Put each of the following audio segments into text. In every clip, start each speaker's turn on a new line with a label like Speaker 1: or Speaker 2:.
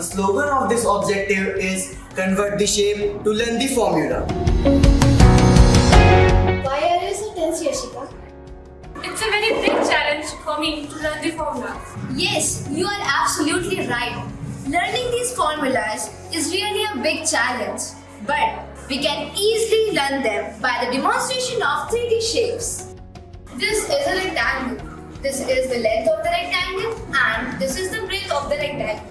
Speaker 1: The slogan of this objective is convert the shape to learn the formula.
Speaker 2: Why are you so tense, Yashika?
Speaker 3: It's a very big challenge for me to learn the formula.
Speaker 2: Yes, you are absolutely right. Learning these formulas is really a big challenge, but we can easily learn them by the demonstration of 3D shapes. This is a rectangle. This is the length of the rectangle and this is the breadth of the rectangle.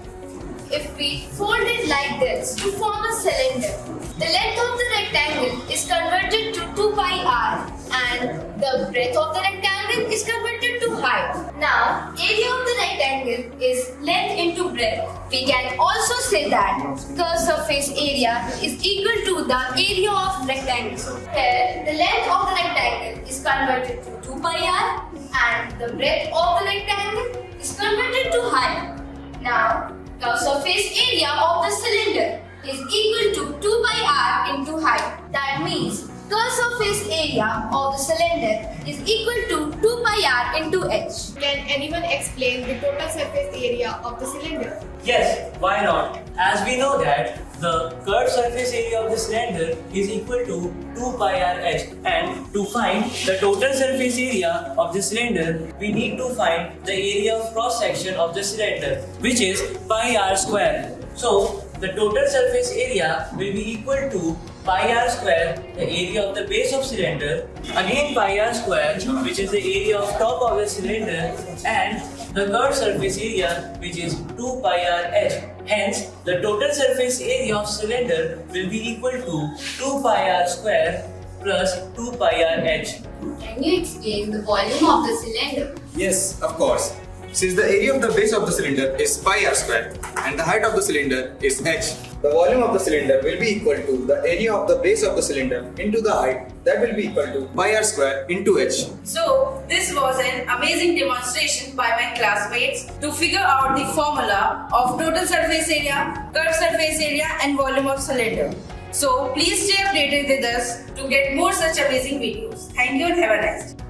Speaker 2: If we fold it like this to form a cylinder, the length of the rectangle is converted to 2 pi r and the breadth of the rectangle is converted to height. Now, area of the rectangle is length into breadth. We can also say that curved surface area is equal to the area of rectangle. Here, the length of the rectangle is converted to 2 pi r and the breadth of the rectangle is converted to height. Now, the surface area of the cylinder is equal to 2 pi r into height. That means curved surface area of the cylinder is equal to 2 pi r into h.
Speaker 4: Can anyone explain the total surface area of the cylinder?
Speaker 5: Yes, why not? As we know that the curved surface area of the cylinder is equal to 2 pi r h, and to find the total surface area of the cylinder, we need to find the area of cross section of the cylinder, which is pi r square. So the total surface area will be equal to pi r square, the area of the base of cylinder, again pi r square, which is the area of top of the cylinder, and the curved surface area, which is 2 pi r h. Hence, the total surface area of cylinder will be equal to 2 pi r square plus 2 pi r h.
Speaker 2: Can you explain the volume of the cylinder?
Speaker 6: Yes, of course. Since the area of the base of the cylinder is pi r square and the height of the cylinder is h, the volume of the cylinder will be equal to the area of the base of the cylinder into the height, that will be equal to pi r square into h.
Speaker 7: So, this was an amazing demonstration by my classmates to figure out the formula of total surface area, curved surface area and volume of cylinder. So, please stay updated with us to get more such amazing videos. Thank you and have a nice day.